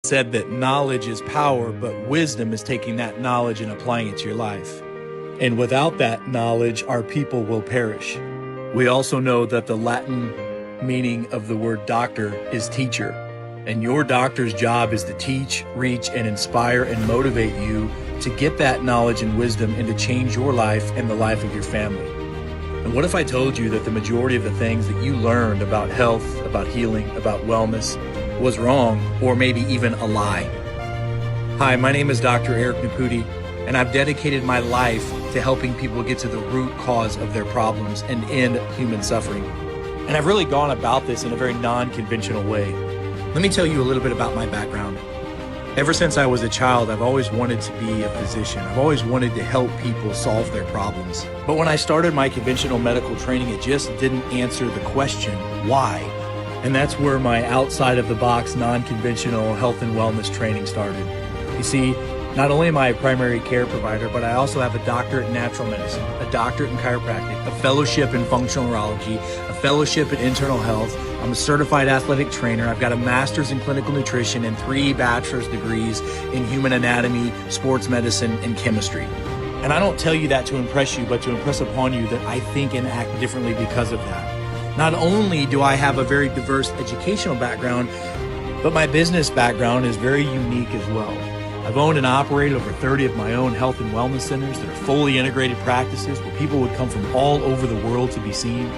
said that knowledge is power, but wisdom is taking that knowledge and applying it to your life. And without that knowledge, our people will perish. We also know that the Latin meaning of the word doctor is teacher. And your doctor's job is to teach, reach, and inspire and motivate you to get that knowledge and wisdom and to change your life and the life of your family. And what if I told you that the majority of the things that you learned about health, about healing, about wellness was wrong, or maybe even a lie? Hi, my name is Dr. Eric Nepute, and I've dedicated my life to helping people get to the root cause of their problems and end human suffering. And I've really gone about this in a very non-conventional way. Let me tell you a little bit about my background. Ever since I was a child, I've always wanted to be a physician. I've always wanted to help people solve their problems. But when I started my conventional medical training, it just didn't answer the question, why? And that's where my outside-of-the-box, non-conventional health and wellness training started. You see, not only am I a primary care provider, but I also have a doctorate in natural medicine, a doctorate in chiropractic, a fellowship in functional neurology, a fellowship in internal health. I'm a certified athletic trainer. I've got a master's in clinical nutrition and 3 bachelor's degrees in human anatomy, sports medicine, and chemistry. And I don't tell you that to impress you, but to impress upon you that I think and act differently because of that. Not only do I have a very diverse educational background, but my business background is very unique as well. I've owned and operated over 30 of my own health and wellness centers that are fully integrated practices where people would come from all over the world to be seen.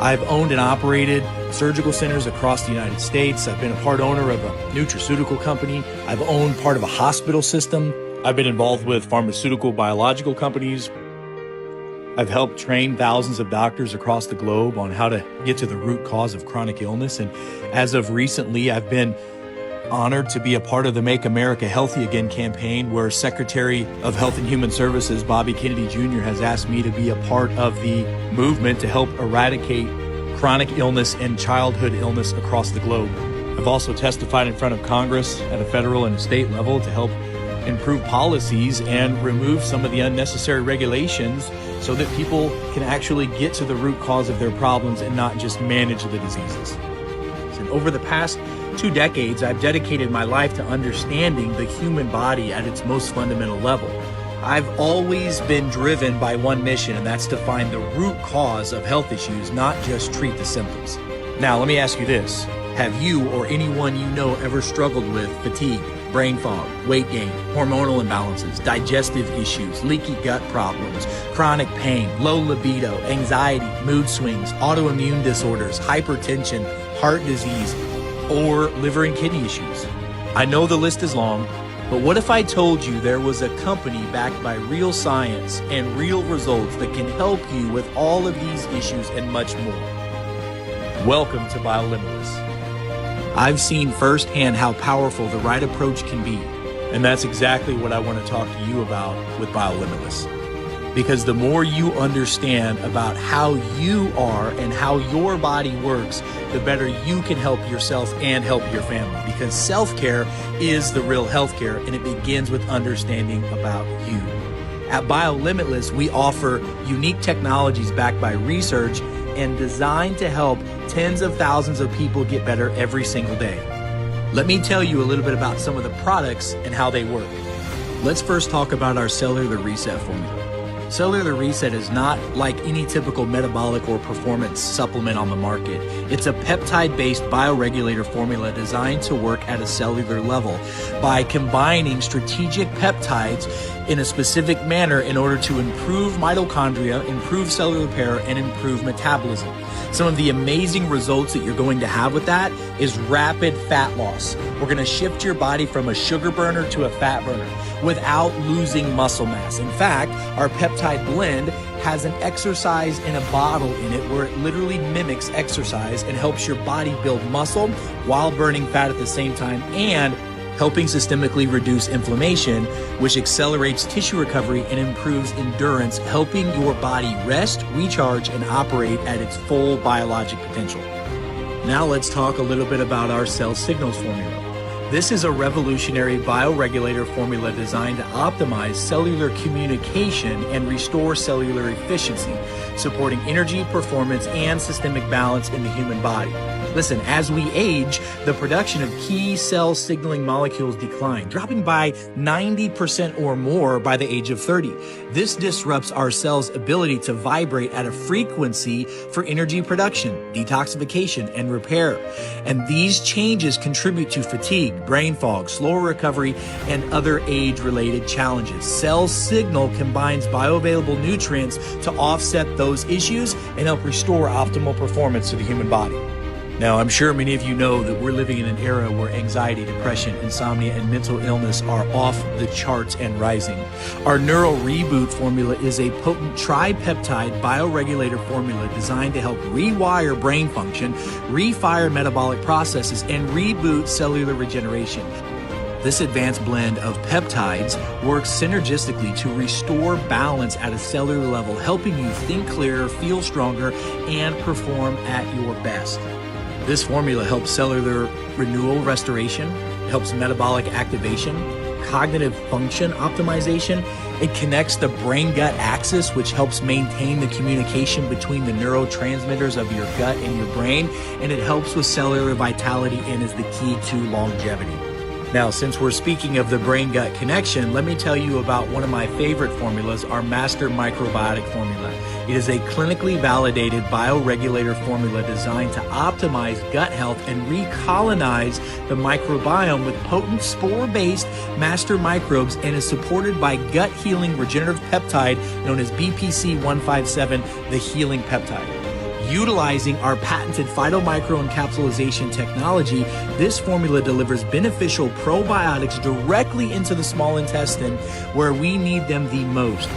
I've owned and operated surgical centers across the United States. I've been a part owner of a nutraceutical company. I've owned part of a hospital system. I've been involved with pharmaceutical biological companies. I've helped train thousands of doctors across the globe on how to get to the root cause of chronic illness. And as of recently, I've been honored to be a part of the Make America Healthy Again campaign, where Secretary of Health and Human Services Bobby Kennedy Jr. has asked me to be a part of the movement to help eradicate chronic illness and childhood illness across the globe. I've also testified in front of Congress at a federal and state level to help improve policies and remove some of the unnecessary regulations so that people can actually get to the root cause of their problems and not just manage the diseases. And over the past 2 decades, I've dedicated my life to understanding the human body at its most fundamental level. I've always been driven by one mission, and that's to find the root cause of health issues, not just treat the symptoms. Now, let me ask you this. Have you or anyone you know ever struggled with fatigue, brain fog, weight gain, hormonal imbalances, digestive issues, leaky gut problems, chronic pain, low libido, anxiety, mood swings, autoimmune disorders, hypertension, heart disease, or liver and kidney issues? I know the list is long, but what if I told you there was a company backed by real science and real results that can help you with all of these issues and much more? Welcome to BioLimitless. I've seen firsthand how powerful the right approach can be, and that's exactly what I want to talk to you about with BioLimitless. Because the more you understand about how you are and how your body works, the better you can help yourself and help your family. Because self-care is the real healthcare, and it begins with understanding about you. At BioLimitless, we offer unique technologies backed by research and designed to help tens of thousands of people get better every single day. Let me tell you a little bit about some of the products and how they work. Let's first talk about our Cellular Reset formula. Cellular Reset is not like any typical metabolic or performance supplement on the market. It's a peptide-based bioregulator formula designed to work at a cellular level by combining strategic peptides in a specific manner in order to improve mitochondria, improve cellular repair, and improve metabolism. Some of the amazing results that you're going to have with that is rapid fat loss. We're going to shift your body from a sugar burner to a fat burner without losing muscle mass. In fact, our peptide blend has an exercise in a bottle in it where it literally mimics exercise and helps your body build muscle while burning fat at the same time and helping systemically reduce inflammation, which accelerates tissue recovery and improves endurance, helping your body rest, recharge, and operate at its full biologic potential. Now let's talk a little bit about our cell signals formula. This is a revolutionary bioregulator formula designed to optimize cellular communication and restore cellular efficiency, supporting energy, performance, and systemic balance in the human body. Listen, as we age, the production of key cell signaling molecules decline, dropping by 90% or more by the age of 30. This disrupts our cells' ability to vibrate at a frequency for energy production, detoxification, and repair. And these changes contribute to fatigue, brain fog, slower recovery, and other age-related challenges. Cell Signal combines bioavailable nutrients to offset those issues and help restore optimal performance to the human body. Now, I'm sure many of you know that we're living in an era where anxiety, depression, insomnia, and mental illness are off the charts and rising. Our Neural Reboot formula is a potent tripeptide bioregulator formula designed to help rewire brain function, refire metabolic processes, and reboot cellular regeneration. This advanced blend of peptides works synergistically to restore balance at a cellular level, helping you think clearer, feel stronger, and perform at your best. This formula helps cellular renewal restoration, helps metabolic activation, cognitive function optimization. It connects the brain-gut axis, which helps maintain the communication between the neurotransmitters of your gut and your brain, and it helps with cellular vitality and is the key to longevity. Now, since we're speaking of the brain-gut connection, let me tell you about one of my favorite formulas, our Master Microbiotic formula. It is a clinically validated bioregulator formula designed to optimize gut health and recolonize the microbiome with potent spore-based master microbes and is supported by gut-healing regenerative peptide known as BPC-157, the healing peptide. Utilizing our patented phytomicroencapsulation technology, this formula delivers beneficial probiotics directly into the small intestine where we need them the most.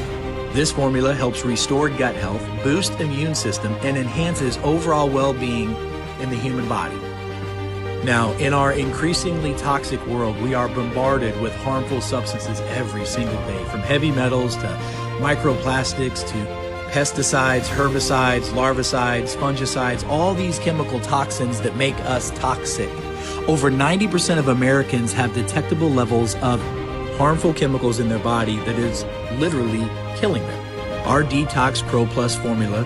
This formula helps restore gut health, boost immune system, and enhances overall well-being in the human body. Now, in our increasingly toxic world, we are bombarded with harmful substances every single day, from heavy metals to microplastics to pesticides, herbicides, larvicides, fungicides, all these chemical toxins that make us toxic. Over 90% of Americans have detectable levels of harmful chemicals in their body that is literally killing them. Our Detox Pro Plus formula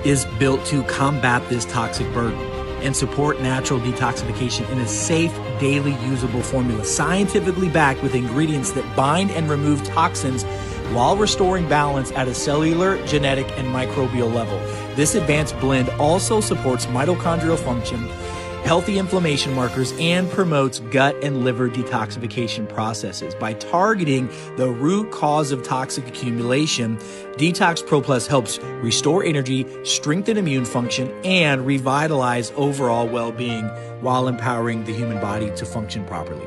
is built to combat this toxic burden and support natural detoxification in a safe, daily usable formula, scientifically backed with ingredients that bind and remove toxins while restoring balance at a cellular, genetic, and microbial level. This advanced blend also supports mitochondrial function, healthy inflammation markers, and promotes gut and liver detoxification processes. By targeting the root cause of toxic accumulation, Detox Pro Plus helps restore energy, strengthen immune function, and revitalize overall well-being while empowering the human body to function properly.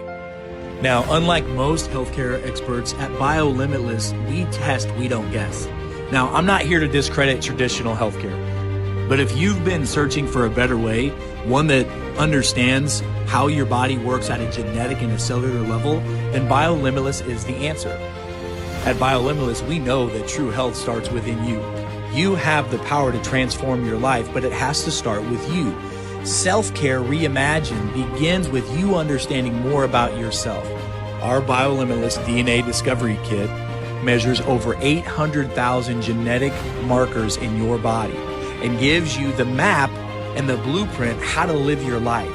Now, unlike most healthcare experts, at BioLimitless, we test, we don't guess. Now, I'm not here to discredit traditional healthcare, but if you've been searching for a better way, one that understands how your body works at a genetic and a cellular level, then BioLimitless is the answer. At BioLimitless, we know that true health starts within you. You have the power to transform your life, but it has to start with you. Self-care reimagined begins with you understanding more about yourself. Our BioLimitless DNA Discovery Kit measures over 800,000 genetic markers in your body and gives you the map and the blueprint how to live your life.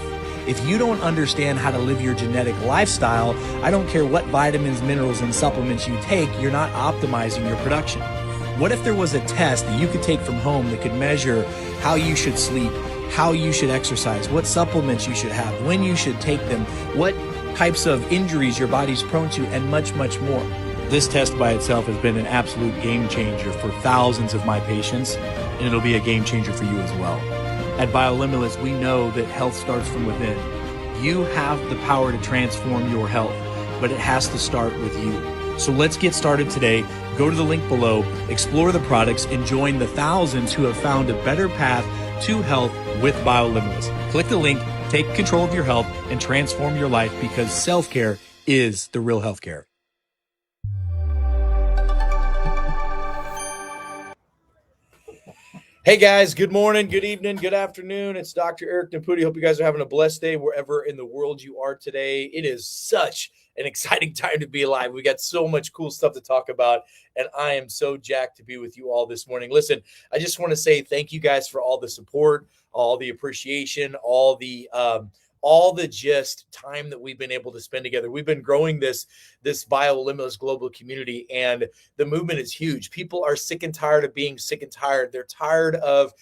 If you don't understand how to live your genetic lifestyle, I don't care what vitamins, minerals, and supplements you take, you're not optimizing your production. What if there was a test that you could take from home that could measure how you should sleep, how you should exercise, what supplements you should have, when you should take them, what types of injuries your body's prone to, and much, much more. This test by itself has been an absolute game changer for thousands of my patients, and it'll be a game changer for you as well. At BioLimitless, we know that health starts from within. You have the power to transform your health, but it has to start with you. So let's get started today. Go to the link below, explore the products, and join the thousands who have found a better path to health with BioLimitless. Click the link, take control of your health, and transform your life, because self-care is the real healthcare. Hey guys, good morning, good evening, good afternoon. It's Dr. Eric Nepute. Hope you guys are having a blessed day wherever in the world you are today. It is such an exciting time to be alive. We got so much cool stuff to talk about, and I am so jacked to be with you all this morning. Listen, I just want to say thank you guys for all the support, all the appreciation, all the just time that we've been able to spend together. We've been growing this BioLimitless global community, and the movement is huge. People are sick and tired of being sick and tired. They're tired of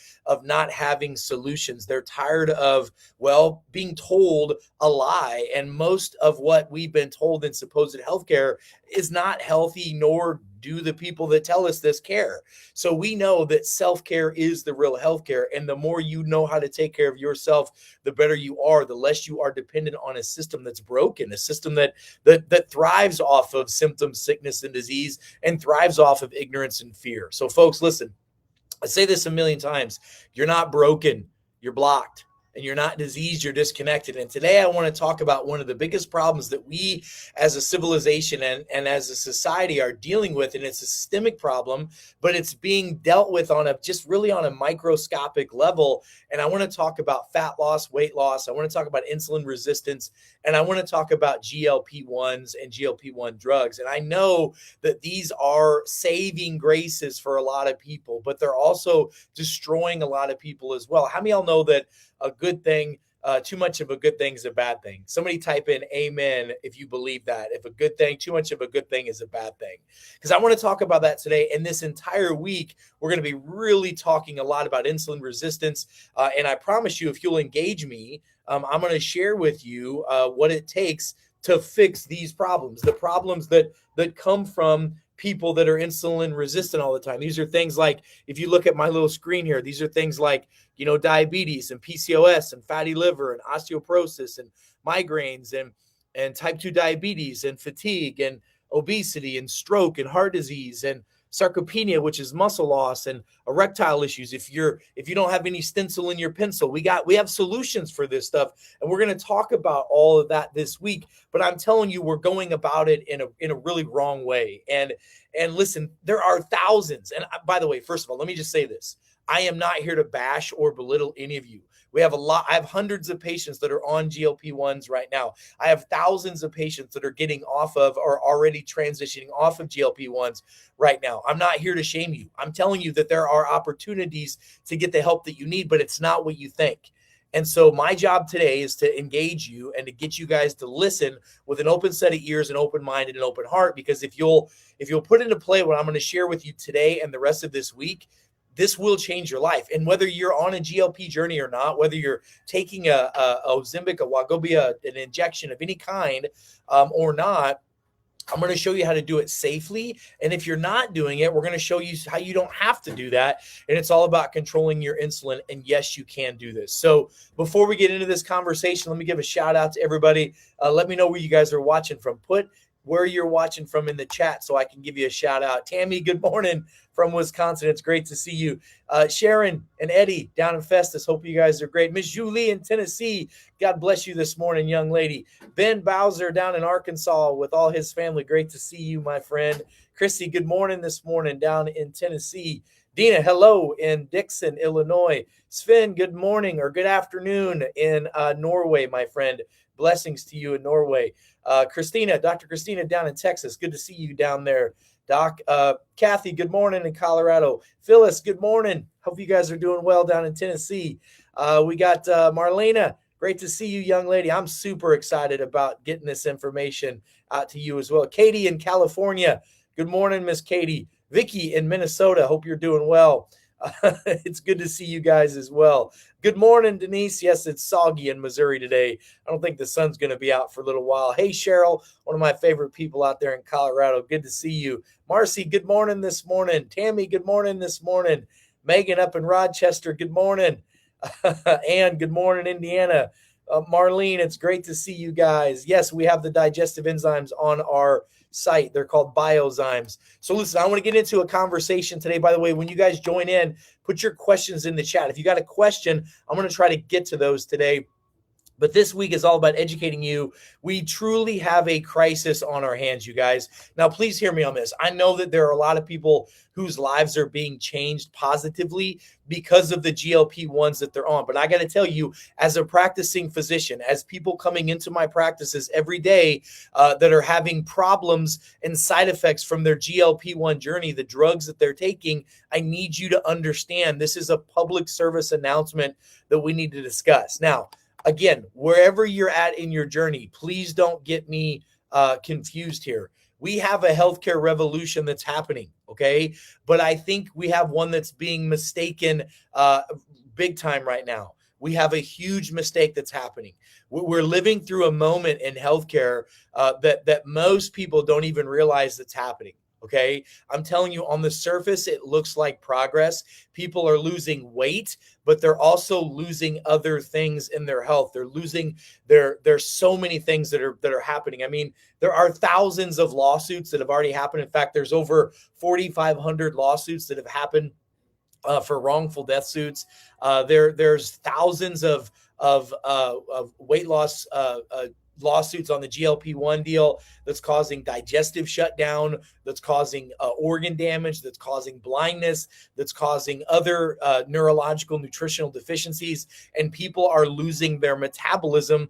not having solutions. They're tired of, well, being told a lie. And most of what we've been told in supposed healthcare is not healthy, nor do the people that tell us this care. So we know that self-care is the real healthcare. And the more you know how to take care of yourself, the better you are, the less you are dependent on a system that's broken, a system that thrives off of symptoms, sickness, and disease, and thrives off of ignorance and fear. So folks, listen, I say this a million times. You're not broken, you're blocked. And you're not diseased, you're disconnected. And today I want to talk about one of the biggest problems that we as a civilization and as a society are dealing with. And it's a systemic problem, but it's being dealt with on a microscopic level. And I want to talk about fat loss, weight loss. I want to talk about insulin resistance. And I want to talk about GLP-1s and GLP-1 drugs. And I know that these are saving graces for a lot of people, but they're also destroying a lot of people as well. How many of y'all know that a good thing, too much of a good thing is a bad thing? Somebody type in amen if you believe that. If a good thing, too much of a good thing is a bad thing. Because I want to talk about that today. And this entire week, we're going to be really talking a lot about insulin resistance. And I promise you, if you'll engage me, I'm going to share with you what it takes to fix these problems, the problems that come from people that are insulin resistant all the time. These are things like, if you look at my little screen here, these are things like, diabetes and PCOS and fatty liver and osteoporosis and migraines and type 2 diabetes and fatigue and obesity and stroke and heart disease and sarcopenia, which is muscle loss, and erectile issues. If you don't have any stencil in your pencil, we have solutions for this stuff, and we're going to talk about all of that this week. But I'm telling you, we're going about it in a really wrong way. And listen, there are thousands. And by the way, first of all, let me just say this: I am not here to bash or belittle any of you. I have hundreds of patients that are on GLP-1s right now. I have thousands of patients that are getting off of or already transitioning off of GLP-1s right now. I'm not here to shame you. I'm telling you that there are opportunities to get the help that you need, but it's not what you think. And so my job today is to engage you and to get you guys to listen with an open set of ears, an open mind, and an open heart. Because if you'll put into play what I'm going to share with you today and the rest of this week, this will change your life. And whether you're on a GLP journey or not, whether you're taking a Ozempic, a Wegovy, an injection of any kind or not, I'm going to show you how to do it safely. And if you're not doing it, we're going to show you how you don't have to do that. And it's all about controlling your insulin. And yes, you can do this. So before we get into this conversation, let me give a shout out to everybody. Let me know where you guys are watching from. Put where you're watching from in the chat so I can give you a shout out. Tammy, good morning from Wisconsin. It's great to see you. Sharon and Eddie down in Festus. Hope you guys are great. Miss Julie in Tennessee. God bless you this morning, young lady. Ben Bowser down in Arkansas with all his family. Great to see you, my friend. Christy, good morning this morning down in Tennessee. Dina, hello in Dixon, Illinois. Sven, good morning or good afternoon in Norway, my friend. Blessings to you in Norway. Christina, Dr. Christina down in Texas. Good to see you down there, Doc. Kathy, good morning in Colorado. Phyllis, good morning. Hope you guys are doing well down in Tennessee. We got Marlena. Great to see you, young lady. I'm super excited about getting this information out to you as well. Katie in California. Good morning, Miss Katie. Vicky in Minnesota. Hope you're doing well. It's good to see you guys as well. Good morning, Denise. Yes, it's soggy in Missouri today. I don't think the sun's going to be out for a little while. Hey, Cheryl, one of my favorite people out there in Colorado. Good to see you. Marcy, good morning this morning. Tammy, good morning this morning. Megan up in Rochester, good morning. Ann, good morning, Indiana. Marlene, it's great to see you guys. Yes, we have the digestive enzymes on our site. They're called biozymes. So listen, I want to get into a conversation today. By the way, when you guys join in, put your questions in the chat. If you got a question, I'm going to try to get to those today. But this week is all about educating you. We truly have a crisis on our hands, you guys. Now, please hear me on this. I know that there are a lot of people whose lives are being changed positively because of the GLP-1s that they're on. But I got to tell you, as a practicing physician, as people coming into my practices every day that are having problems and side effects from their GLP-1 journey, the drugs that they're taking, I need you to understand this is a public service announcement that we need to discuss. Now, again, wherever you're at in your journey, please don't get me confused here. We have a healthcare revolution that's happening, okay? But I think we have one that's being mistaken big time right now. We have a huge mistake that's happening. We're living through a moment in healthcare that most people don't even realize that's happening. Okay, I'm telling you, on the surface, it looks like progress. People are losing weight, but they're also losing other things in their health. They're losing there's so many things that are happening. I mean, there are thousands of lawsuits that have already happened. In fact, there's over 4,500 lawsuits that have happened for wrongful death suits. There's thousands of weight loss lawsuits on the GLP-1 deal that's causing digestive shutdown, that's causing organ damage, that's causing blindness, that's causing other neurological nutritional deficiencies, and people are losing their metabolism.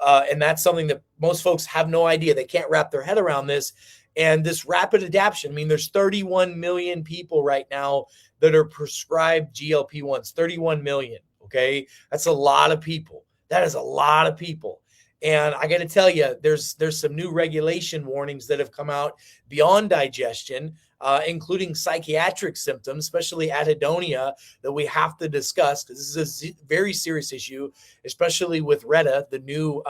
And that's something that most folks have no idea. They can't wrap their head around this. And this rapid adaptation, I mean, there's 31 million people right now that are prescribed GLP-1s, 31 million, okay? That's a lot of people. That is a lot of people. And I got to tell you, there's some new regulation warnings that have come out beyond digestion, including psychiatric symptoms, especially anhedonia, that we have to discuss, because this is a very serious issue, especially with Retta, the new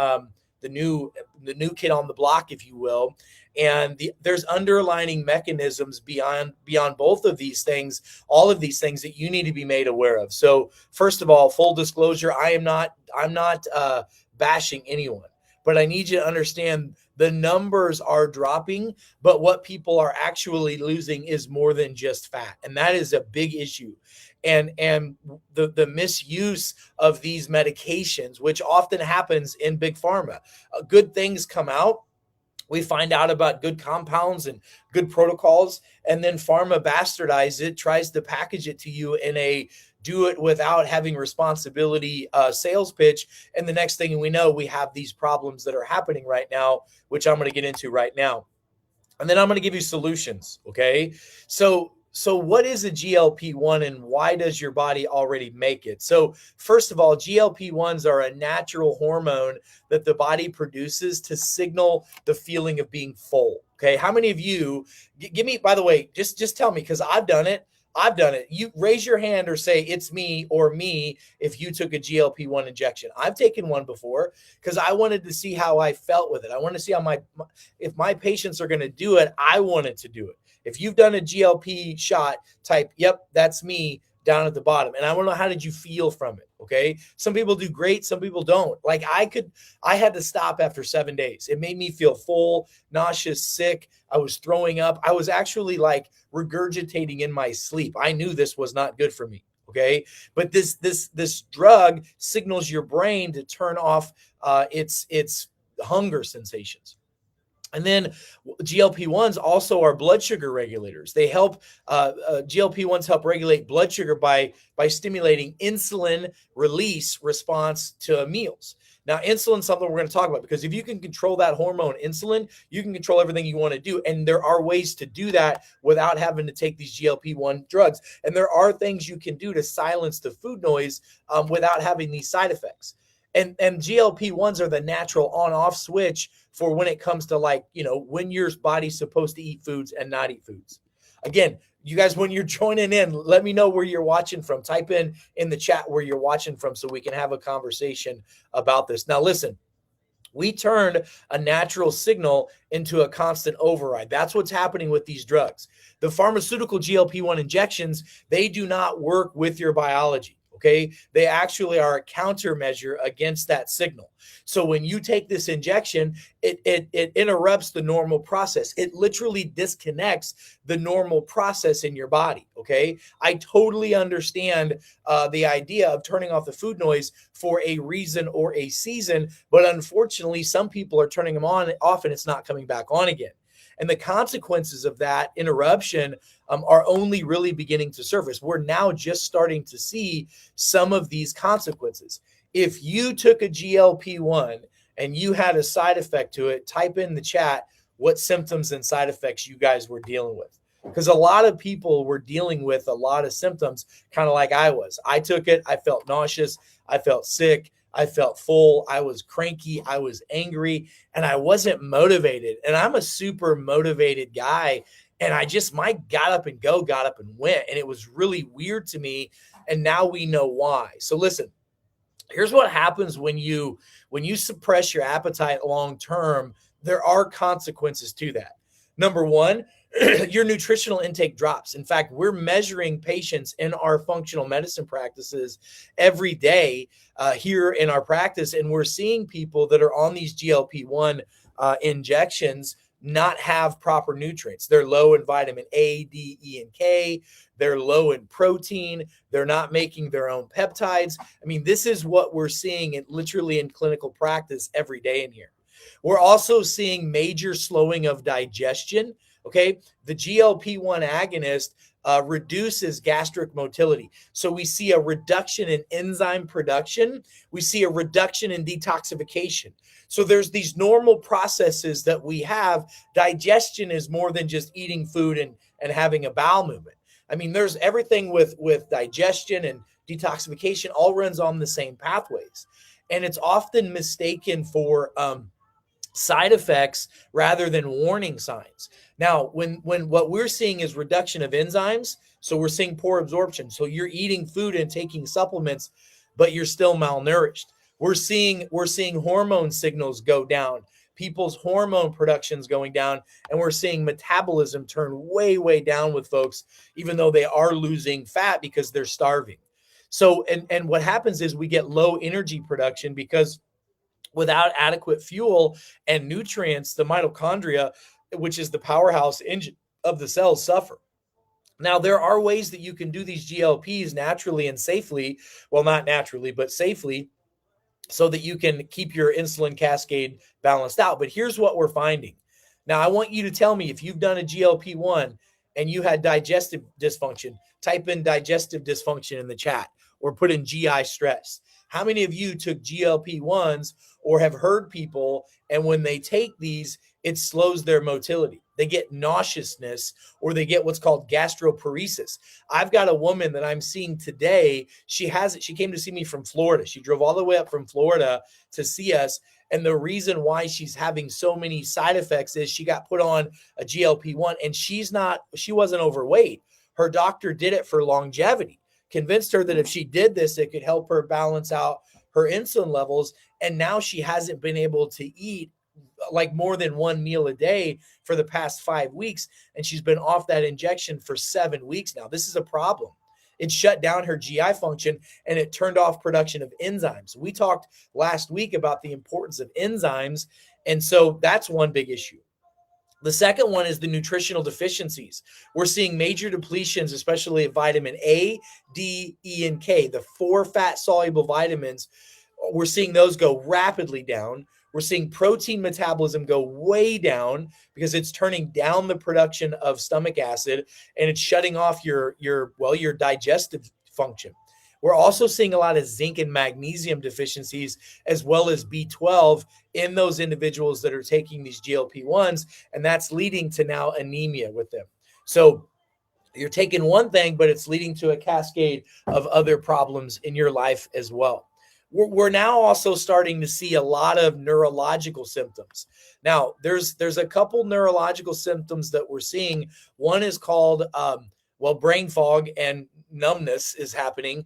kid on the block, if you will. And there's underlining mechanisms beyond both of these things, all of these things that you need to be made aware of. So first of all, full disclosure, I'm not bashing anyone, but I need you to understand the numbers are dropping, but what people are actually losing is more than just fat. And that is a big issue. And the misuse of these medications, which often happens in big pharma. Good things come out. We find out about good compounds and good protocols, and then pharma bastardizes it, tries to package it to you in a do it without having responsibility sales pitch. And the next thing we know, we have these problems that are happening right now, which I'm going to get into right now. And then I'm going to give you solutions. Okay. So what is a GLP-1 and why does your body already make it? So first of all, GLP-1s are a natural hormone that the body produces to signal the feeling of being full. Okay. How many of you, give me, by the way, just tell me, because I've done it. You raise your hand or say it's me or me if you took a GLP-1 injection. I've taken one before because I wanted to see how I felt with it. I wanted to see how if my patients are going to do it, I wanted to do it. If you've done a GLP shot, type, yep, that's me down at the bottom. And I want to know, how did you feel from it? Okay. Some people do great. Some people don't. Like I had to stop after 7 days. It made me feel full, nauseous, sick. I was throwing up. I was actually like regurgitating in my sleep. I knew this was not good for me. Okay. But this drug signals your brain to turn off its hunger sensations. And then GLP-1s also are blood sugar regulators. They help, GLP-1s help regulate blood sugar by stimulating insulin release response to meals. Now, insulin is something we're going to talk about, because if you can control that hormone insulin, you can control everything you want to do. And there are ways to do that without having to take these GLP-1 drugs. And there are things you can do to silence the food noise without having these side effects. And GLP-1s are the natural on-off switch for when it comes to, like, when your body's supposed to eat foods and not eat foods. Again, you guys, when you're joining in, let me know where you're watching from. Type in the chat where you're watching from so we can have a conversation about this. Now, listen, we turned a natural signal into a constant override. That's what's happening with these drugs. The pharmaceutical GLP-1 injections, they do not work with your biology. Okay. They actually are a countermeasure against that signal. So when you take this injection, it interrupts the normal process. It literally disconnects the normal process in your body. Okay. I totally understand the idea of turning off the food noise for a reason or a season, but unfortunately, some people are turning them on off and it's not coming back on again. And the consequences of that interruption are only really beginning to surface. We're now just starting to see some of these consequences. If you took a GLP-1 and you had a side effect to it, type in the chat what symptoms and side effects you guys were dealing with. Because a lot of people were dealing with a lot of symptoms, kind of like I was. I took it. I felt nauseous. I felt sick. I felt full. I was cranky. I was angry, and I wasn't motivated. And I'm a super motivated guy. And my got up and went. And it was really weird to me. And now we know why. So listen, here's what happens when you suppress your appetite long term. There are consequences to that. Number one, your nutritional intake drops. In fact, we're measuring patients in our functional medicine practices every day here in our practice, and we're seeing people that are on these GLP-1 injections not have proper nutrients. They're low in vitamin A, D, E, and K. They're low in protein. They're not making their own peptides. I mean, this is what we're seeing literally in clinical practice every day in here. We're also seeing major slowing of digestion. Okay, the GLP-1 agonist reduces gastric motility. So we see a reduction in enzyme production. We see a reduction in detoxification. So there's these normal processes that we have. Digestion is more than just eating food and having a bowel movement. I mean, there's everything with digestion and detoxification all runs on the same pathways. And it's often mistaken for side effects rather than warning signs. Now, when what we're seeing is reduction of enzymes, so we're seeing poor absorption. So you're eating food and taking supplements, but you're still malnourished. We're seeing hormone signals go down. People's hormone production's going down, and we're seeing metabolism turn way, way down with folks, even though they are losing fat because they're starving. So, and what happens is we get low energy production because without adequate fuel and nutrients, the mitochondria, which is the powerhouse engine of the cells, suffer. Now, there are ways that you can do these GLPs naturally and safely. Well, not naturally, but safely, so that you can keep your insulin cascade balanced out. But here's what we're finding. Now, I want you to tell me if you've done a GLP-1 and you had digestive dysfunction. Type in digestive dysfunction in the chat or put in GI stress. How many of you took GLP-1s or have heard people, and when they take these, it slows their motility? They get nauseousness or they get what's called gastroparesis. I've got a woman that I'm seeing today. She came to see me from Florida. She drove all the way up from Florida to see us. And the reason why she's having so many side effects is she got put on a GLP-1 and she wasn't overweight. Her doctor did it for longevity, convinced her that if she did this, it could help her balance out her insulin levels. And now she hasn't been able to eat like more than one meal a day for the past 5 weeks. And she's been off that injection for 7 weeks now. This is a problem. It shut down her GI function and it turned off production of enzymes. We talked last week about the importance of enzymes. And so that's one big issue. The second one is the nutritional deficiencies. We're seeing major depletions, especially of vitamin A, D, E, and K, the 4 fat-soluble vitamins. We're seeing those go rapidly down. We're seeing protein metabolism go way down because it's turning down the production of stomach acid and it's shutting off your digestive function. We're also seeing a lot of zinc and magnesium deficiencies as well as B12 in those individuals that are taking these GLP-1s, and that's leading to now anemia with them. So you're taking one thing, but it's leading to a cascade of other problems in your life as well. We're now also starting to see a lot of neurological symptoms. Now, there's a couple neurological symptoms that we're seeing. One is called, brain fog and numbness is happening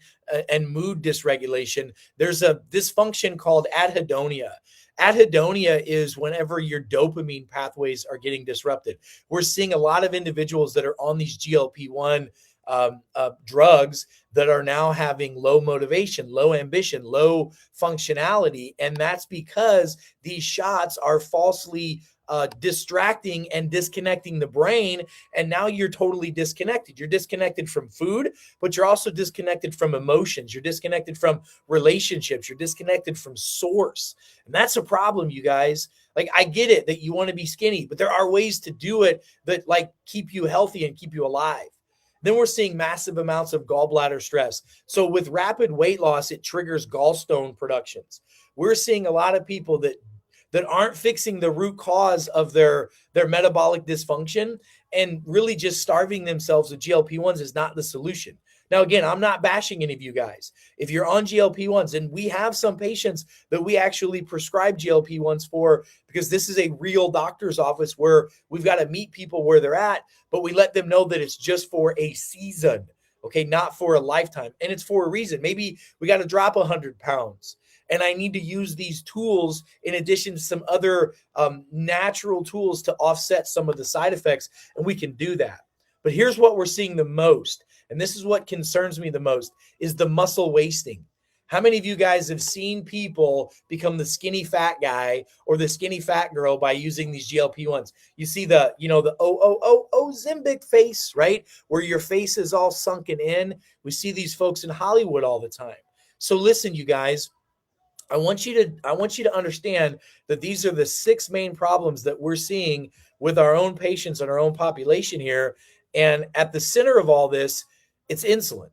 and mood dysregulation. There's a dysfunction called anhedonia. Anhedonia is whenever your dopamine pathways are getting disrupted. We're seeing a lot of individuals that are on these GLP-1 drugs that are now having low motivation, low ambition, low functionality. And that's because these shots are falsely distracting and disconnecting the brain. And now you're totally disconnected. You're disconnected from food, but you're also disconnected from emotions. You're disconnected from relationships. You're disconnected from source. And that's a problem, you guys. Like, I get it that you want to be skinny, but there are ways to do it that like keep you healthy and keep you alive. Then we're seeing massive amounts of gallbladder stress. So with rapid weight loss, it triggers gallstone productions. We're seeing a lot of people that aren't fixing the root cause of their metabolic dysfunction, and really just starving themselves with GLP-1s is not the solution. Now, again, I'm not bashing any of you guys. If you're on GLP-1s, and we have some patients that we actually prescribe GLP-1s for, because this is a real doctor's office where we've got to meet people where they're at, but we let them know that it's just for a season, okay, not for a lifetime. And it's for a reason. Maybe we got to drop 100 pounds. And I need to use these tools in addition to some other natural tools to offset some of the side effects, and we can do that. But here's what we're seeing the most, and this is what concerns me the most, is the muscle wasting. How many of you guys have seen people become the skinny fat guy or the skinny fat girl by using these GLP-1s? You see the Ozempic face, right? Where your face is all sunken in. We see these folks in Hollywood all the time. So listen, you guys, I want you to understand that these are the 6 main problems that we're seeing with our own patients and our own population here. And at the center of all this, it's insulin.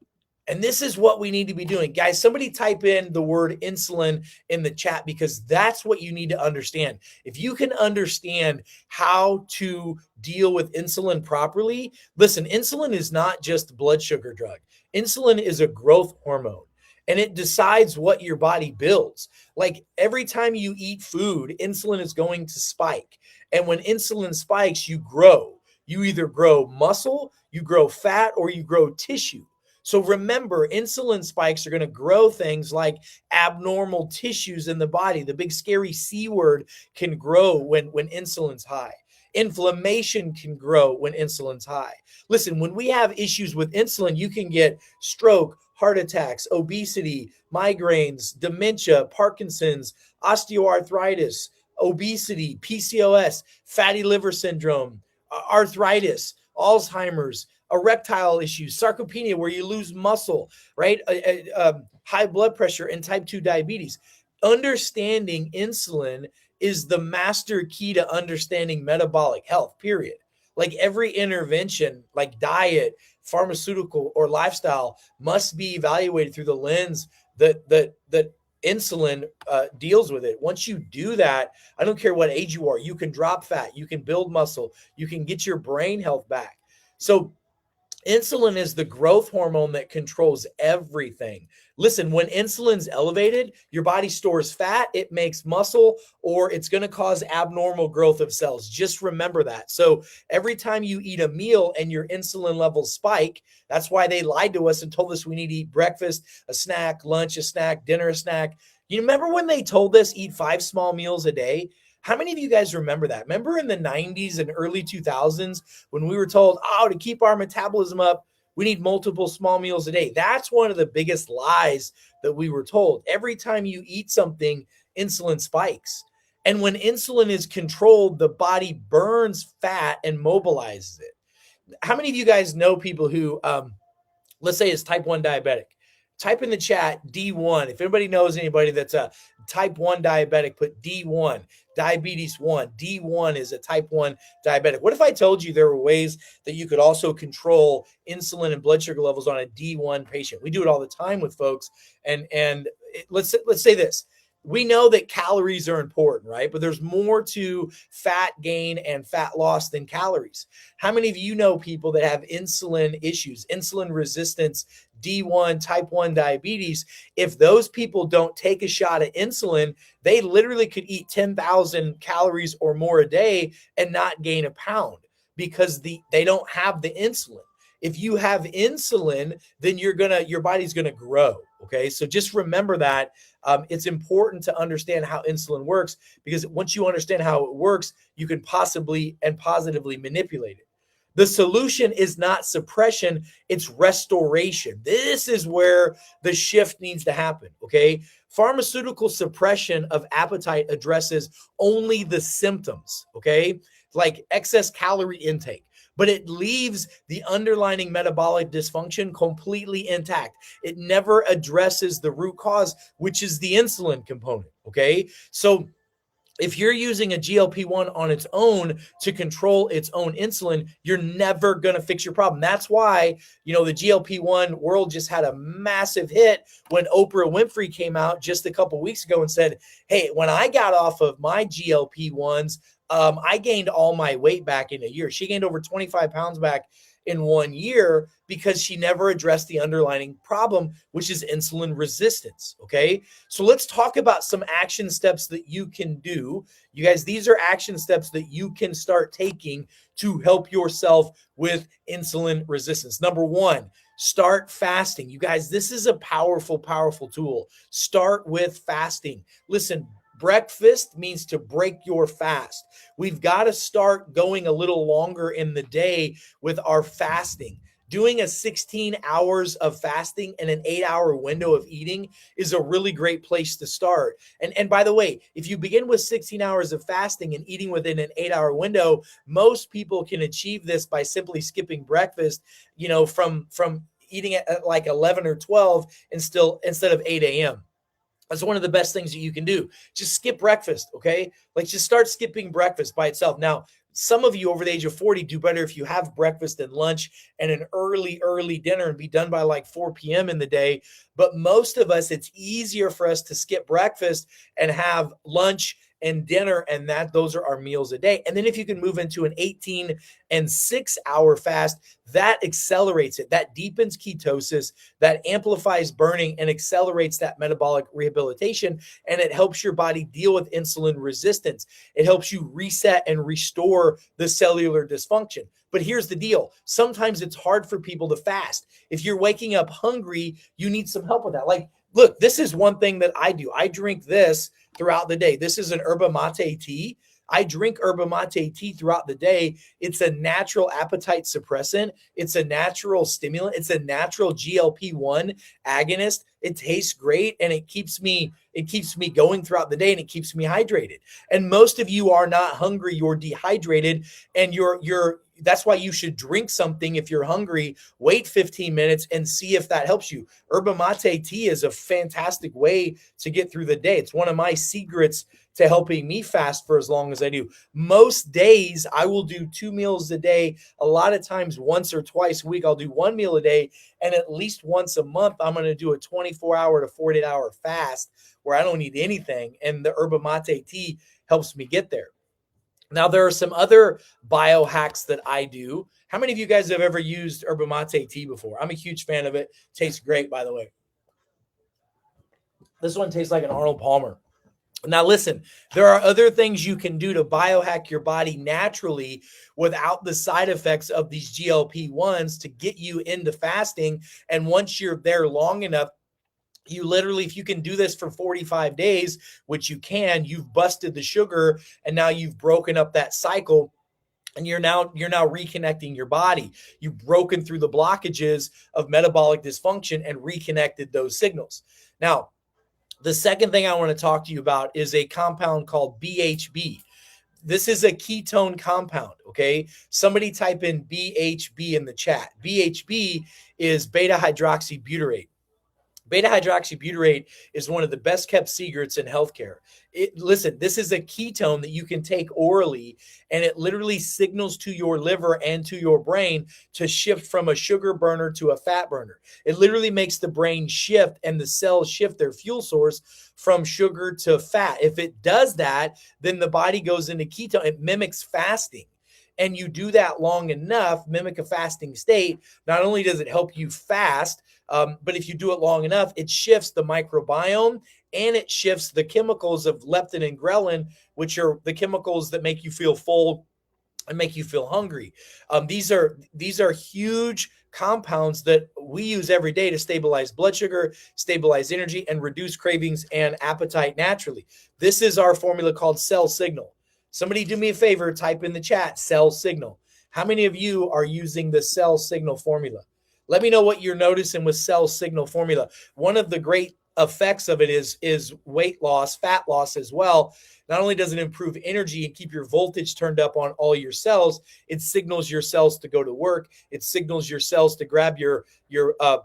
And this is what we need to be doing. Guys, somebody type in the word insulin in the chat, because that's what you need to understand. If you can understand how to deal with insulin properly, listen, insulin is not just a blood sugar drug. Insulin is a growth hormone. And it decides what your body builds. Like every time you eat food, insulin is going to spike. And when insulin spikes, you grow. You either grow muscle, you grow fat, or you grow tissue. So remember, insulin spikes are going to grow things like abnormal tissues in the body. The big scary C word can grow when insulin's high. Inflammation can grow when insulin's high. Listen, when we have issues with insulin, you can get stroke, heart attacks, obesity, migraines, dementia, Parkinson's, osteoarthritis, obesity, PCOS, fatty liver syndrome, arthritis, Alzheimer's, erectile issues, sarcopenia, where you lose muscle, right? High blood pressure, and type 2 diabetes. Understanding insulin is the master key to understanding metabolic health, period. Like every intervention, like diet, pharmaceutical, or lifestyle, must be evaluated through the lens that insulin deals with it. Once you do that, I don't care what age you are, you can drop fat, you can build muscle, you can get your brain health back. So insulin is the growth hormone that controls everything. Listen, when insulin's elevated, your body stores fat, it makes muscle, or it's going to cause abnormal growth of cells. Just remember that. So every time you eat a meal and your insulin levels spike, that's why they lied to us and told us we need to eat breakfast, a snack, lunch, a snack, dinner, a snack. You remember when they told us eat 5 small meals a day? How many of you guys remember that? Remember in the 90s and early 2000s when we were told, to keep our metabolism up, we need multiple small meals a day? That's one of the biggest lies that we were told. Every time you eat something, insulin spikes. And when insulin is controlled, the body burns fat and mobilizes it. How many of you guys know people who, let's say, is type 1 diabetic? Type in the chat D1. If anybody knows anybody that's a type 1 diabetic, put D1, diabetes 1. D1 is a type 1 diabetic. What if I told you there were ways that you could also control insulin and blood sugar levels on a D1 patient? We do it all the time with folks. And let's say this. We know that calories are important, right? But there's more to fat gain and fat loss than calories. How many of you know people that have insulin issues, insulin resistance, D1, type 1 diabetes? If those people don't take a shot of insulin, they literally could eat 10,000 calories or more a day and not gain a pound because they don't have the insulin. If you have insulin, then your body's gonna grow. Okay, so just remember that. It's important to understand how insulin works, because once you understand how it works, you can possibly and positively manipulate it. The solution is not suppression, it's restoration. This is where the shift needs to happen, okay? Pharmaceutical suppression of appetite addresses only the symptoms, okay? Like excess calorie intake, but it leaves the underlying metabolic dysfunction completely intact. It never addresses the root cause, which is the insulin component, okay? So if you're using a GLP-1 on its own to control its own insulin, you're never going to fix your problem. That's why, the GLP-1 world just had a massive hit when Oprah Winfrey came out just a couple weeks ago and said, hey, when I got off of my GLP-1s, I gained all my weight back in a year. She gained over 25 pounds back in 1 year because she never addressed the underlying problem, which is insulin resistance. Okay. So let's talk about some action steps that you can do. You guys, these are action steps that you can start taking to help yourself with insulin resistance. Number one, start fasting. You guys, this is a powerful, powerful tool. Start with fasting. Listen, breakfast means to break your fast. We've got to start going a little longer in the day with our fasting. Doing a 16 hours of fasting and an 8-hour window of eating is a really great place to start. And by the way, if you begin with 16 hours of fasting and eating within an 8-hour window, most people can achieve this by simply skipping breakfast, from eating at like 11 or 12 instead of 8 a.m. That's one of the best things that you can do. Just skip breakfast, okay? Like just start skipping breakfast by itself. Now, some of you over the age of 40 do better if you have breakfast and lunch and an early dinner and be done by like 4 p.m. in the day. But most of us, it's easier for us to skip breakfast and have lunch and dinner, and those are our meals a day. And then if you can move into an 18 and 6-hour fast, that accelerates it. That deepens ketosis, that amplifies burning and accelerates that metabolic rehabilitation, and it helps your body deal with insulin resistance. It helps you reset and restore the cellular dysfunction. But here's the deal. Sometimes it's hard for people to fast. If you're waking up hungry, you need some help with that. Like, look, this is one thing that I do. I drink this throughout the day. This is an yerba mate tea. I drink yerba mate tea throughout the day. It's a natural appetite suppressant. It's a natural stimulant. It's a natural GLP-1 agonist. It tastes great and it keeps me going throughout the day and it keeps me hydrated. And most of you are not hungry, you're dehydrated, and that's why you should drink something if you're hungry. Wait 15 minutes and see if that helps you. Yerba mate tea is a fantastic way to get through the day. It's one of my secrets to helping me fast for as long as I do. Most days I will do 2 meals a day. A lot of times once or twice a week, I'll do 1 meal a day. And at least once a month, I'm going to do a 24-hour to 48-hour fast where I don't eat anything. And the yerba mate tea helps me get there. Now, there are some other biohacks that I do. How many of you guys have ever used yerba mate tea before? I'm a huge fan of it. Tastes great, by the way. This one tastes like an Arnold Palmer. Now, listen, there are other things you can do to biohack your body naturally without the side effects of these GLP-1s to get you into fasting. And once you're there long enough, you literally, if you can do this for 45 days, which you can, you've busted the sugar and now you've broken up that cycle. And you're now reconnecting your body. You've broken through the blockages of metabolic dysfunction and reconnected those signals. Now, the second thing I want to talk to you about is a compound called BHB. This is a ketone compound, okay? Somebody type in BHB in the chat. BHB is beta-hydroxybutyrate. Beta-hydroxybutyrate is one of the best kept secrets in healthcare. Listen, this is a ketone that you can take orally, and it literally signals to your liver and to your brain to shift from a sugar burner to a fat burner. It literally makes the brain shift and the cells shift their fuel source from sugar to fat. If it does that, then the body goes into ketone. It mimics fasting. And you do that long leptin, mimic a fasting state, not only does it help you fast, but if you do it long enough, it shifts the microbiome and it shifts the chemicals of leptin and ghrelin, which are the chemicals that make you feel full and make you feel hungry. These are huge compounds that we use every day to stabilize blood sugar, stabilize energy, and reduce cravings and appetite naturally. This is our formula called cell signal. Somebody do me a favor, type in the chat, cell signal. How many of you are using the cell signal formula? Let me know what you're noticing with cell signal formula. One of the great effects of it is weight loss, fat loss as well. Not only does it improve energy and keep your voltage turned up on all your cells, it signals your cells to go to work. It signals your cells to grab your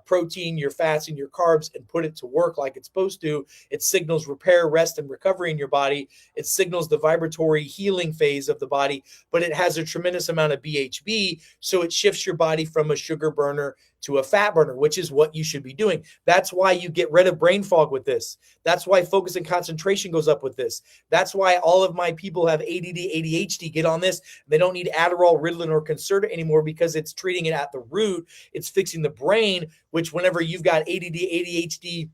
protein, your fats, and your carbs and put it to work like it's supposed to. It signals repair, rest, and recovery in your body. It signals the vibratory healing phase of the body, but it has a tremendous amount of BHB, so it shifts your body from a sugar burner to a fat burner, which is what you should be doing. That's why you get rid of brain fog with this. That's why focus and concentration goes up with this. That's why all of my people have ADD, ADHD get on this. They don't need Adderall, Ritalin, or Concerta anymore because it's treating it at the root. It's fixing the brain, which whenever you've got ADD, ADHD,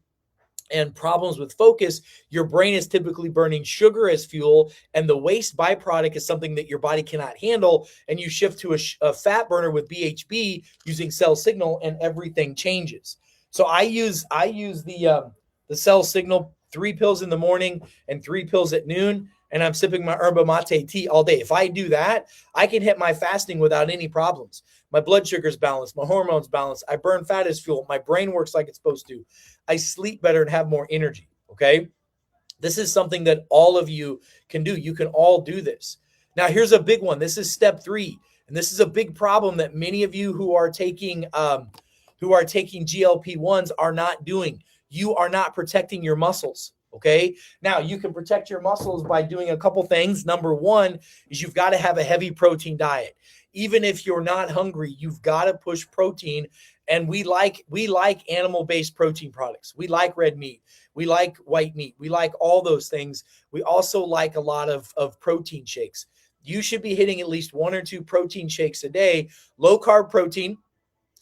and problems with focus, your brain is typically burning sugar as fuel, and the waste byproduct is something that your body cannot handle, and you shift to a fat burner with BHB using cell signal, and everything changes. So I use the cell signal, 3 pills in the morning and 3 pills at noon, and I'm sipping my yerba mate tea all day. If I do that, I can hit my fasting without any problems. My blood sugar's balanced, my hormones balanced, I burn fat as fuel, my brain works like it's supposed to. I sleep better and have more energy, okay? This is something that all of you can do. You can all do this. Now, here's a big one. This is step 3, and this is a big problem that many of you who are taking GLP-1s are not doing. You are not protecting your muscles, okay? Now, you can protect your muscles by doing a couple things. Number 1 is you've got to have a heavy protein diet. Even if you're not hungry, you've got to push protein. And we like animal-based protein products. We like red meat. We like white meat. We like all those things. We also like a lot of protein shakes. You should be hitting at least 1 or 2 protein shakes a day. Low-carb protein,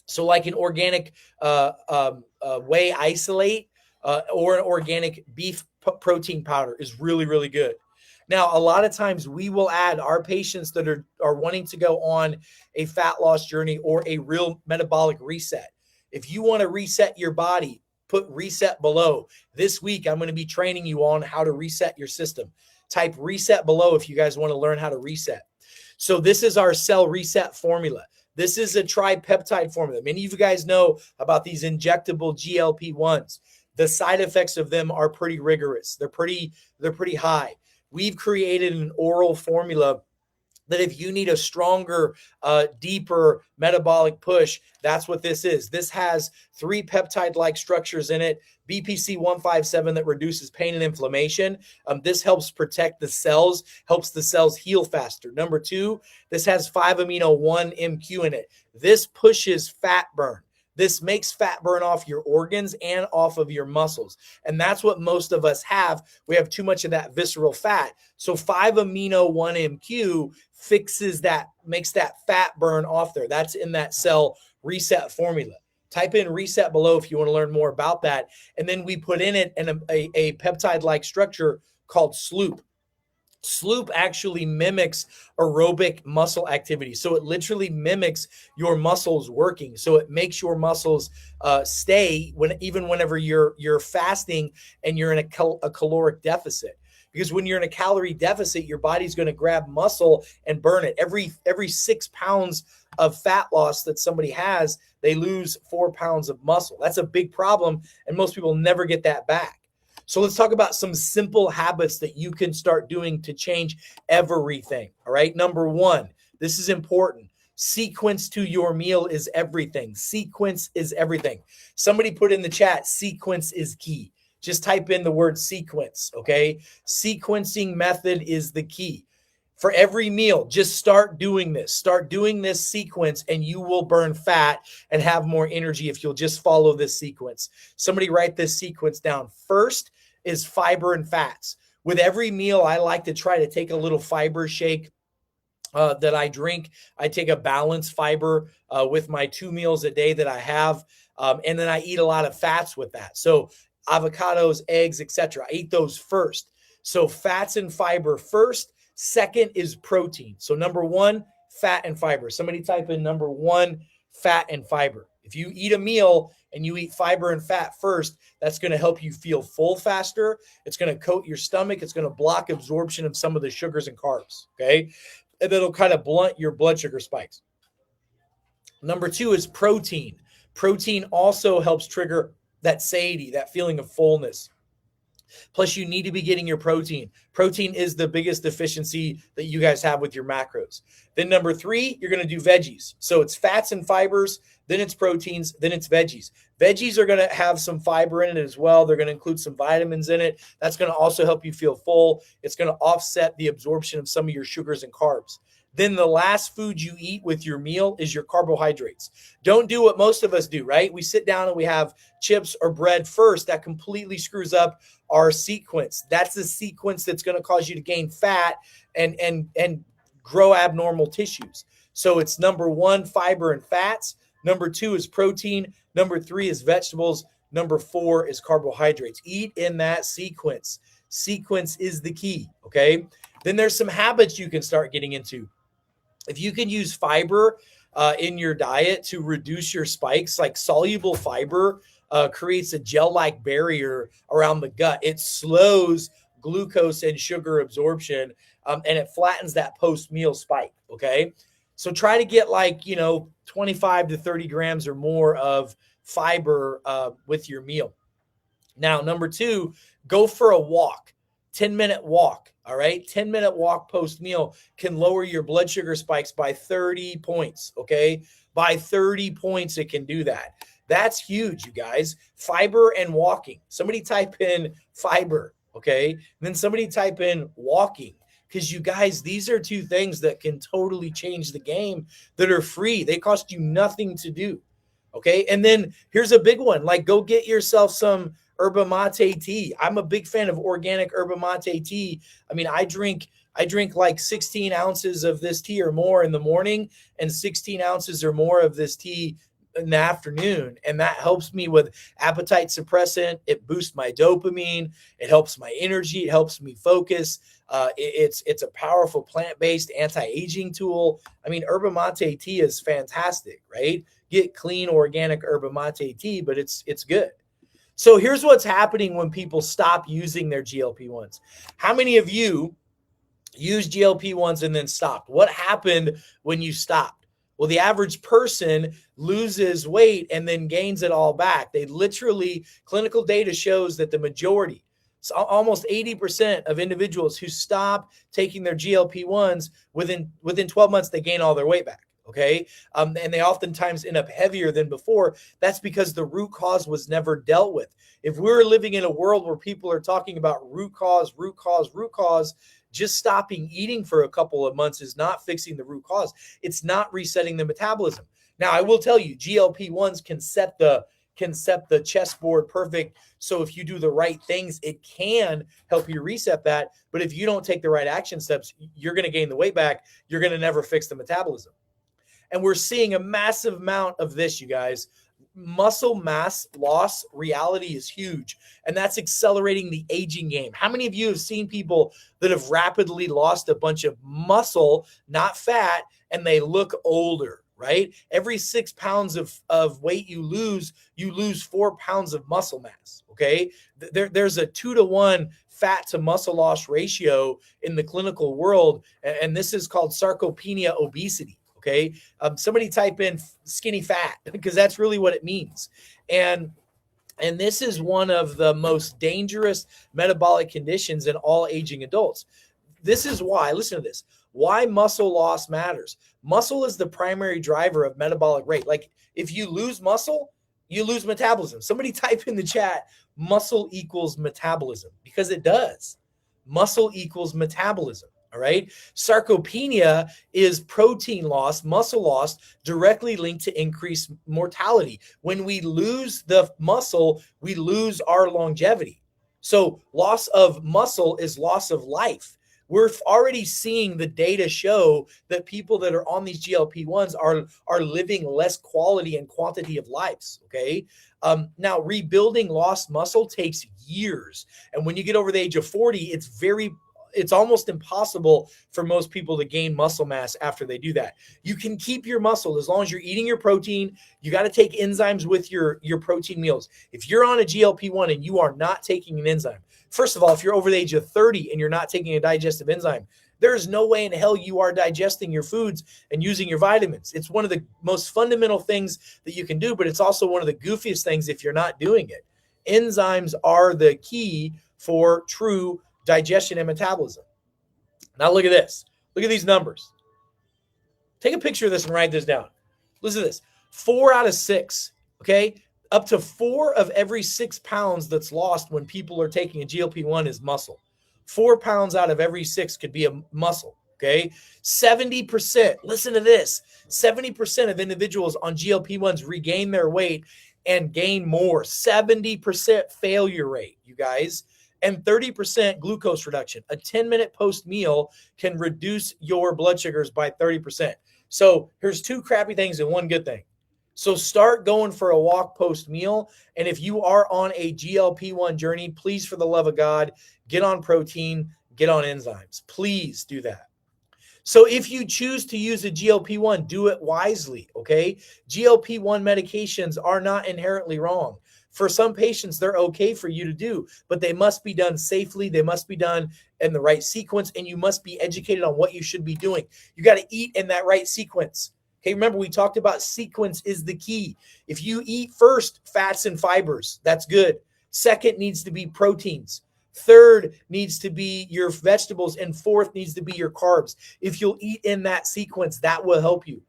so like an organic whey isolate or an organic beef protein powder is really, really good. Now, a lot of times we will add our patients that are wanting to go on a fat loss journey or a real metabolic reset. If you want to reset your body, put reset below. This week, I'm going to be training you on how to reset your system. Type reset below if you guys want to learn how to reset. So this is our cell reset formula. This is a tripeptide formula. Many of you guys know about these injectable GLP-1s. The side effects of them are pretty rigorous. They're pretty high. We've created an oral formula that if you need a stronger, deeper metabolic push, that's what this is. This has 3 peptide-like structures in it. BPC 157 that reduces pain and inflammation. This helps protect the cells, helps the cells heal faster. Number 2, this has 5-amino-1-MQ in it. This pushes fat burn. This makes fat burn off your organs and off of your muscles. And that's what most of us have. We have too much of that visceral fat. So 5-amino-1-MQ fixes that, makes that fat burn off there. That's in that cell reset formula. Type in reset below if you want to learn more about that. And then we put in it a peptide-like structure called SLOOP. SLOOP actually mimics aerobic muscle activity. So it literally mimics your muscles working. So it makes your muscles stay even whenever you're fasting and you're in a caloric deficit. Because when you're in a calorie deficit, your body's going to grab muscle and burn it. Every 6 pounds of fat loss that somebody has, they lose 4 pounds of muscle. That's a big problem, and most people never get that back. So let's talk about some simple habits that you can start doing to change everything. All right. Number 1, this is important. Sequence to your meal is everything. Sequence is everything. Somebody put in the chat, sequence is key. Just type in the word sequence. Okay. Sequencing method is the key. For every meal, just start doing this. Start doing this sequence and you will burn fat and have more energy if you'll just follow this sequence. Somebody write this sequence down. First is fiber and fats. With every meal, I like to try to take a little fiber shake that I drink. I take a balanced fiber with my 2 meals a day that I have. And then I eat a lot of fats with that. So avocados, eggs, etc. I eat those first. So fats and fiber first. Second is protein. So number 1, fat and fiber. Somebody type in number 1, fat and fiber. If you eat a meal and you eat fiber and fat first, that's going to help you feel full faster. It's going to coat your stomach. It's going to block absorption of some of the sugars and carbs. Okay. And that'll kind of blunt your blood sugar spikes. Number 2 is protein. Protein also helps trigger that satiety, that feeling of fullness. Plus, you need to be getting your protein. Protein is the biggest deficiency that you guys have with your macros. Then number 3, you're going to do veggies. So it's fats and fibers, then it's proteins, then it's veggies. Veggies are going to have some fiber in it as well. They're going to include some vitamins in it. That's going to also help you feel full. It's going to offset the absorption of some of your sugars and carbs. Then the last food you eat with your meal is your carbohydrates. Don't do what most of us do, right? We sit down and we have chips or bread first. That completely screws up our sequence. That's the sequence that's going to cause you to gain fat and grow abnormal tissues. So it's number 1, fiber and fats. Number 2 is protein. Number 3 is vegetables. Number 4 is carbohydrates. Eat in that sequence. Sequence is the key, okay? Then there's some habits you can start getting into. If you can use fiber in your diet to reduce your spikes, like soluble fiber creates a gel-like barrier around the gut. It slows glucose and sugar absorption, and it flattens that post-meal spike, okay? So try to get 25 to 30 grams or more of fiber with your meal. Now, number 2, go for a walk, 10-minute walk. All right. 10-minute walk post meal can lower your blood sugar spikes by 30 points. Okay. By 30 points, it can do that. That's huge, you guys. Fiber and walking. Somebody type in fiber. Okay. And then somebody type in walking. Because you guys, these are 2 things that can totally change the game that are free. They cost you nothing to do. Okay. And then here's a big one, go get yourself some yerba mate tea. I'm a big fan of organic yerba mate tea. I mean, I drink 16 ounces of this tea or more in the morning and 16 ounces or more of this tea in the afternoon. And that helps me with appetite suppressant. It boosts my dopamine. It helps my energy. It helps me focus. It's a powerful plant-based anti-aging tool. I mean, yerba mate tea is fantastic, right? Get clean, organic yerba mate tea, but it's good. So here's what's happening when people stop using their GLP-1s. How many of you used GLP-1s and then stopped? What happened when you stopped? Well, the average person loses weight and then gains it all back. Clinical data shows that the majority, so almost 80% of individuals who stop taking their GLP-1s, within 12 months, they gain all their weight back. Okay. And they oftentimes end up heavier than before. That's because the root cause was never dealt with. If we're living in a world where people are talking about root cause, just stopping eating for a couple of months is not fixing the root cause. It's not resetting the metabolism. Now, I will tell you, GLP-1s can set the chessboard perfect. So if you do the right things, it can help you reset that. But if you don't take the right action steps, you're going to gain the weight back. You're going to never fix the metabolism. And we're seeing a massive amount of this, you guys. Muscle mass loss reality is huge, and that's accelerating the aging game. How many of you have seen people that have rapidly lost a bunch of muscle, not fat, and they look older, right? Every 6 pounds of weight you lose 4 pounds of muscle mass, okay? There's a 2-to-1 fat to muscle loss ratio in the clinical world, and this is called sarcopenia obesity. Okay. Somebody type in skinny fat because that's really what it means. And this is one of the most dangerous metabolic conditions in all aging adults. This is why, listen to this, why muscle loss matters. Muscle is the primary driver of metabolic rate. Like if you lose muscle, you lose metabolism. Somebody type in the chat, muscle equals metabolism, because it does. Muscle equals metabolism. All right. Sarcopenia is protein loss, muscle loss, directly linked to increased mortality. When we lose the muscle, we lose our longevity. So loss of muscle is loss of life. We're already seeing the data show that people that are on these GLP-1s are living less quality and quantity of lives. Okay. Now rebuilding lost muscle takes years. And when you get over the age of 40, it's almost impossible for most people to gain muscle mass after they do that. You can keep your muscle as long as you're eating your protein. You got to take enzymes with your protein meals. If you're on a GLP-1 and you are not taking an enzyme, first of all, if you're over the age of 30 and you're not taking a digestive enzyme, There is no way in hell you are digesting your foods and using your vitamins. It's one of the most fundamental things that you can do, but it's also one of the goofiest things if you're not doing it. Enzymes are the key for true digestion and metabolism. Now look at this. Look at these numbers. Take a picture of this and write this down. Listen to this. 4 out of 6, okay? Up to 4 of every 6 pounds that's lost when people are taking a GLP-1 is muscle. 4 pounds out of every 6 could be a muscle, okay? 70%, listen to this, 70% of individuals on GLP-1s regain their weight and gain more. 70% failure rate, you guys, and 30% glucose reduction. A 10-minute post-meal can reduce your blood sugars by 30%. So here's 2 crappy things and 1 good thing. So start going for a walk post-meal. And if you are on a GLP-1 journey, please, for the love of God, get on protein, get on enzymes. Please do that. So if you choose to use a GLP-1, do it wisely, okay? GLP-1 medications are not inherently wrong. For some patients, they're okay for you to do, but they must be done safely. They must be done in the right sequence, and you must be educated on what you should be doing. You got to eat in that right sequence. Okay, remember we talked about sequence is the key. If you eat first fats and fibers, that's good. Second needs to be proteins. Third needs to be your vegetables, and fourth needs to be your carbs. If you'll eat in that sequence, that will help you.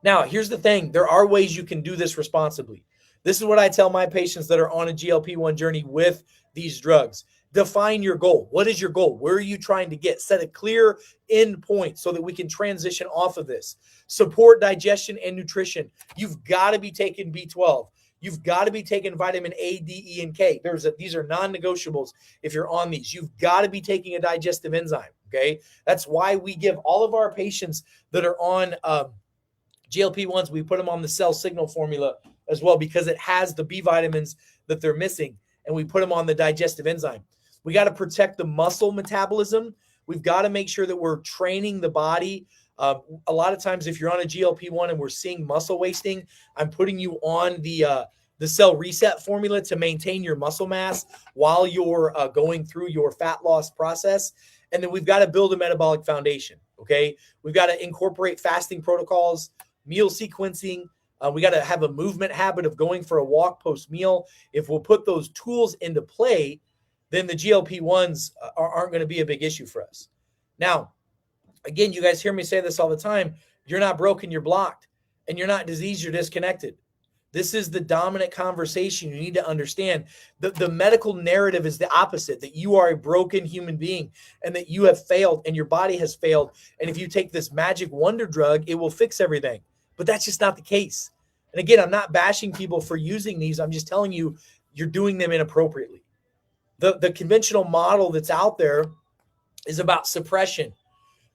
Now, here's the thing. There are ways you can do this responsibly. This is what I tell my patients that are on a GLP-1 journey with these drugs. Define your goal. What is your goal? Where are you trying to get? Set a clear end point so that we can transition off of this. Support digestion and nutrition. You've got to be taking B12. You've got to be taking vitamin A, D, E, and K. These are non-negotiables if you're on these. You've got to be taking a digestive enzyme, okay? That's why we give all of our patients that are on GLP-1s, we put them on the cell signal formula as well because it has the B vitamins that they're missing, and we put them on the digestive enzyme. We got to protect the muscle metabolism. We've got to make sure that we're training the body. A lot of times if you're on a GLP-1 and we're seeing muscle wasting, I'm putting you on the cell reset formula to maintain your muscle mass while you're going through your fat loss process. And then we've got to build a metabolic foundation, okay? We've got to incorporate fasting protocols, meal sequencing. We got to have a movement habit of going for a walk post-meal. If we'll put those tools into play, then the GLP-1s aren't going to be a big issue for us. Now, again, you guys hear me say this all the time. You're not broken, you're blocked. And you're not diseased, you're disconnected. This is the dominant conversation you need to understand. The medical narrative is the opposite, that you are a broken human being and that you have failed and your body has failed. And if you take this magic wonder drug, it will fix everything. But that's just not the case. And again, I'm not bashing people for using these. I'm just telling you, you're doing them inappropriately. The conventional model that's out there is about suppression,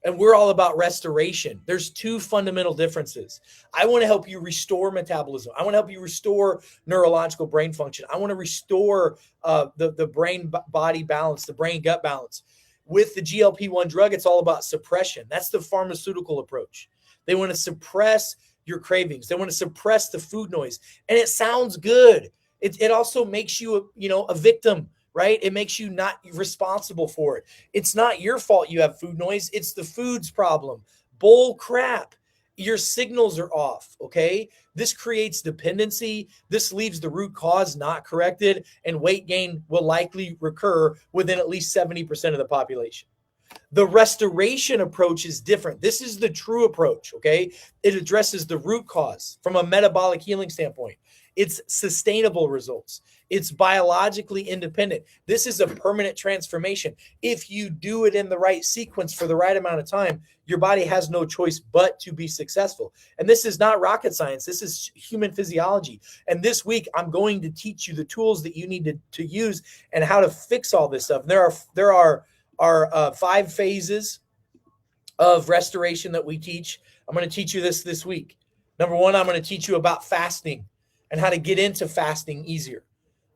and we're all about restoration. There's 2 fundamental differences. I want to help you restore metabolism. I want to help you restore neurological brain function. I want to restore the brain-body balance, the brain-gut balance. With the GLP-1 drug, it's all about suppression. That's the pharmaceutical approach. They want to suppress your cravings. They want to suppress the food noise. And it sounds good. It also makes you a victim, right? It makes you not responsible for it. It's not your fault you have food noise. It's the food's problem. Bull crap. Your signals are off, okay? This creates dependency. This leaves the root cause not corrected, and weight gain will likely recur within at least 70% of the population. The restoration approach is different. This is the true approach, okay? It addresses the root cause from a metabolic healing standpoint. It's sustainable results. It's biologically independent. This is a permanent transformation. If you do it in the right sequence for the right amount of time, your body has no choice but to be successful. And this is not rocket science. This is human physiology. And this week, I'm going to teach you the tools that you need to use and how to fix all this stuff. There are 5 phases of restoration that we teach. I'm going to teach you this week. Number 1, I'm going to teach you about fasting and how to get into fasting easier.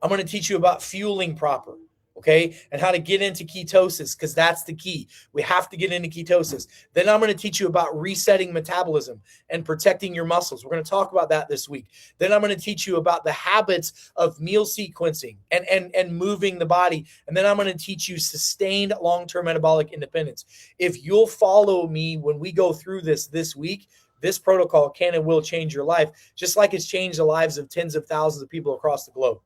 I'm going to teach you about fueling proper, okay, and how to get into ketosis, because that's the key. We have to get into ketosis. Then I'm going to teach you about resetting metabolism and protecting your muscles. We're going to talk about that this week. Then I'm going to teach you about the habits of meal sequencing and moving the body. And then I'm going to teach you sustained long-term metabolic independence. If you'll follow me when we go through this week, this protocol can and will change your life, just like it's changed the lives of tens of thousands of people across the globe.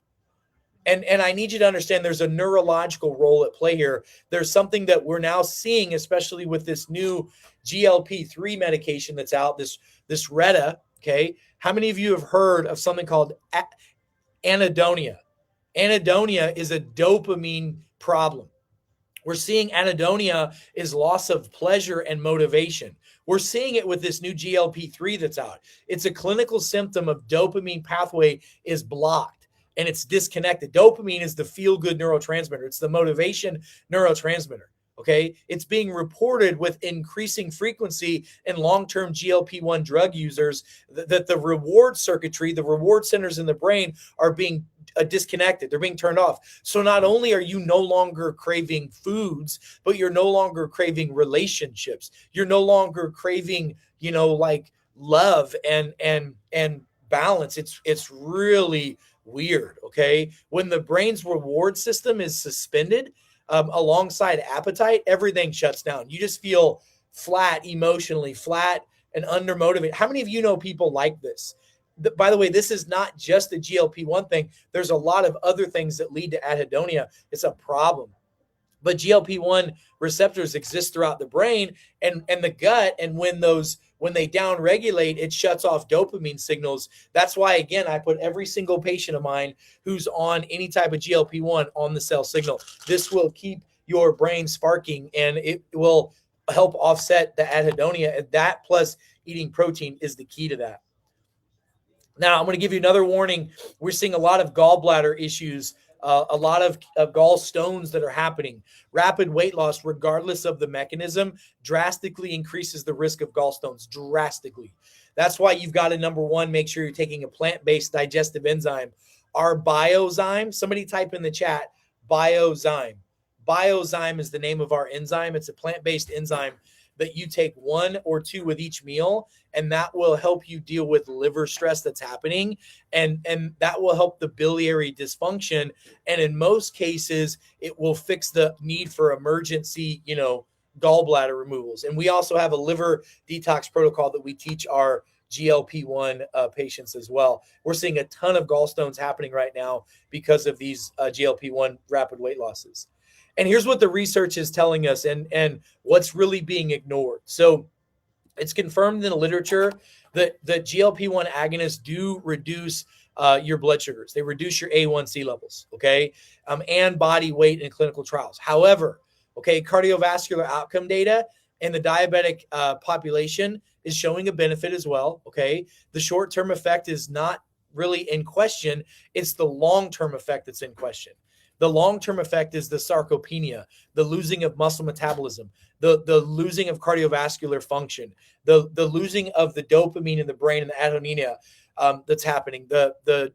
And I need you to understand there's a neurological role at play here. There's something that we're now seeing, especially with this new GLP-3 medication that's out, this Retta, okay? How many of you have heard of something called anhedonia? Anhedonia is a dopamine problem. We're seeing anhedonia is loss of pleasure and motivation. We're seeing it with this new GLP-3 that's out. It's a clinical symptom of dopamine pathway is blocked and it's disconnected. Dopamine is the feel-good neurotransmitter. It's the motivation neurotransmitter, okay? It's being reported with increasing frequency in long-term GLP-1 drug users that the reward circuitry, the reward centers in the brain are being disconnected. They're being turned off. So not only are you no longer craving foods, but you're no longer craving relationships. You're no longer craving, like love and balance. It's really weird. Okay. When the brain's reward system is suspended, alongside appetite, everything shuts down. You just feel flat, emotionally flat and undermotivated. How many of you know people like this? By the way, this is not just the GLP-1 thing. There's a lot of other things that lead to anhedonia. It's a problem. But GLP-1 receptors exist throughout the brain and the gut. And when they downregulate, it shuts off dopamine signals. That's why, again, I put every single patient of mine who's on any type of GLP-1 on the cell signal. This will keep your brain sparking and it will help offset the anhedonia. And that plus eating protein is the key to that. Now, I'm going to give you another warning. We're seeing a lot of gallbladder issues, a lot of gallstones that are happening. Rapid weight loss, regardless of the mechanism, drastically increases the risk of gallstones, drastically. That's why you've got to, number one, make sure you're taking a plant-based digestive enzyme. Our Biozyme, somebody type in the chat, Biozyme. Biozyme is the name of our enzyme. It's a plant-based enzyme that you take 1 or 2 with each meal, and that will help you deal with liver stress that's happening, and that will help the biliary dysfunction. And in most cases, it will fix the need for emergency, gallbladder removals. And we also have a liver detox protocol that we teach our GLP-1 patients as well. We're seeing a ton of gallstones happening right now because of these GLP-1 rapid weight losses. And here's what the research is telling us and what's really being ignored. So it's confirmed in the literature that GLP-1 agonists do reduce your blood sugars. They reduce your A1C levels, okay, and body weight in clinical trials. However, okay, cardiovascular outcome data in the diabetic population is showing a benefit as well, okay? The short-term effect is not really in question. It's the long-term effect that's in question. The long-term effect is the sarcopenia, the losing of muscle metabolism, the losing of cardiovascular function, the losing of the dopamine in the brain and the anhedonia that's happening, the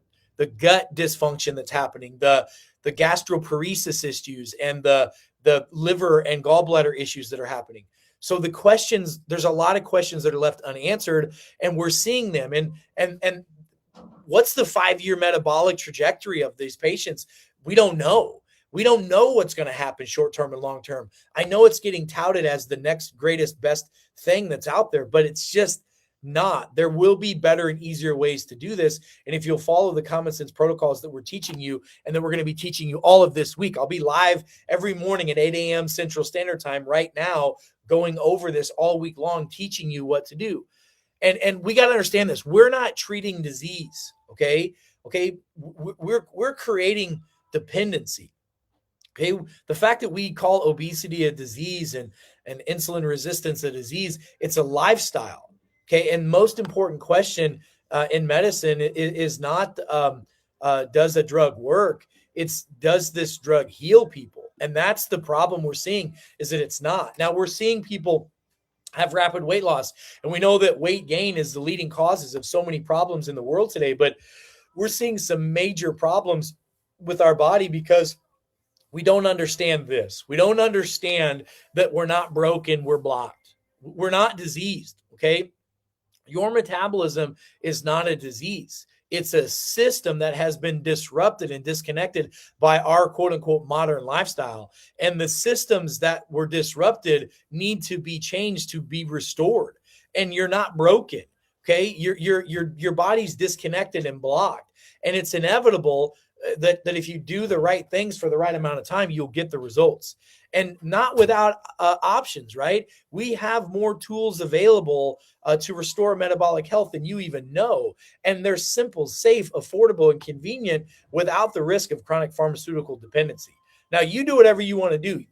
gut dysfunction that's happening, the gastroparesis issues, and the liver and gallbladder issues that are happening. So the questions, there's a lot of questions that are left unanswered, and we're seeing them. And what's the 5-year metabolic trajectory of these patients? We don't know. We don't know what's going to happen short-term and long-term. I know it's getting touted as the next greatest, best thing that's out there, but it's just not. There will be better and easier ways to do this. And if you'll follow the common sense protocols that we're teaching you and that we're going to be teaching you all of this week, I'll be live every morning at 8 a.m. Central Standard Time right now, going over this all week long, teaching you what to do. And we got to understand this. We're not treating disease, okay? Okay, we're creating dependency. Okay, the fact that we call obesity a disease and insulin resistance a disease, it's a lifestyle. Okay, and most important question in medicine is not does a drug work? It's does this drug heal people? And that's the problem we're seeing, is that it's not. Now we're seeing people have rapid weight loss, and we know that weight gain is the leading causes of so many problems in the world today, but we're seeing some major problems with our body because we don't understand this. We don't understand that we're not broken, we're blocked. We're not diseased, okay? Your metabolism is not a disease. It's a system that has been disrupted and disconnected by our quote unquote modern lifestyle. And the systems that were disrupted need to be changed to be restored. And you're not broken. Okay. Your body's disconnected and blocked. And it's inevitable that if you do the right things for the right amount of time, you'll get the results. And not without options, right? We have more tools available to restore metabolic health than you even know. And they're simple, safe, affordable, and convenient without the risk of chronic pharmaceutical dependency. Now, you do whatever you want to do.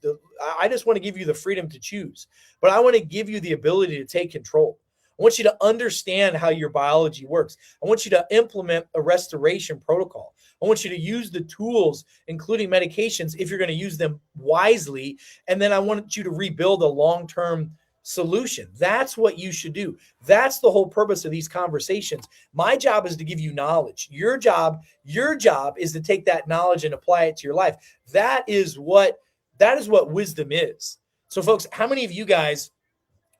I just want to give you the freedom to choose, but I want to give you the ability to take control. I want you to understand how your biology works. I want you to implement a restoration protocol. I want you to use the tools, including medications, if you're going to use them wisely. And then I want you to rebuild a long-term solution. That's what you should do. That's the whole purpose of these conversations. My job is to give you knowledge. Your job is to take that knowledge and apply it to your life. That is what wisdom is. So folks, how many of you guys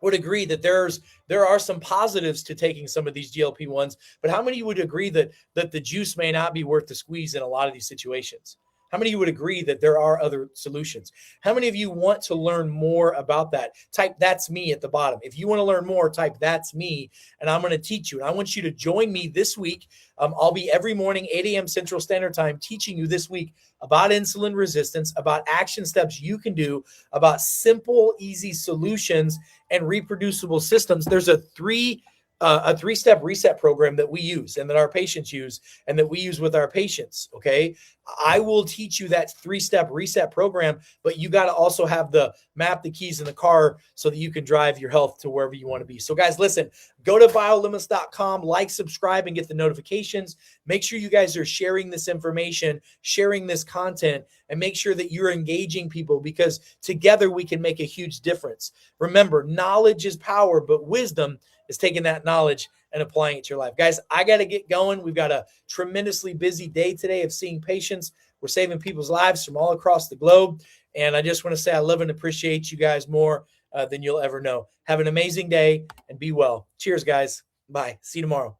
would agree that there are some positives to taking some of these GLP-1s, but how many would agree that the juice may not be worth the squeeze in a lot of these situations? How many of you would agree that there are other solutions? How many of you want to learn more about that? Type "that's me" at the bottom. If you want to learn more, type "that's me," and I'm going to teach you. And I want you to join me this week. I'll be every morning, 8 a.m. Central Standard Time, teaching you this week about insulin resistance, about action steps you can do, about simple, easy solutions and reproducible systems. There's a three-step reset program that we use and that our patients use and that we use with our patients, okay? I will teach you that 3-step reset program, but you got to also have the map, the keys in the car so that you can drive your health to wherever you want to be. So guys, listen, go to BioLimitless.com, like, subscribe, and get the notifications. Make sure you guys are sharing this information, sharing this content, and make sure that you're engaging people because together we can make a huge difference. Remember, knowledge is power, but wisdom is taking that knowledge and applying it to your life. Guys, I got to get going. We've got a tremendously busy day today of seeing patients. We're saving people's lives from all across the globe. And I just want to say I love and appreciate you guys more than you'll ever know. Have an amazing day and be well. Cheers, guys. Bye. See you tomorrow.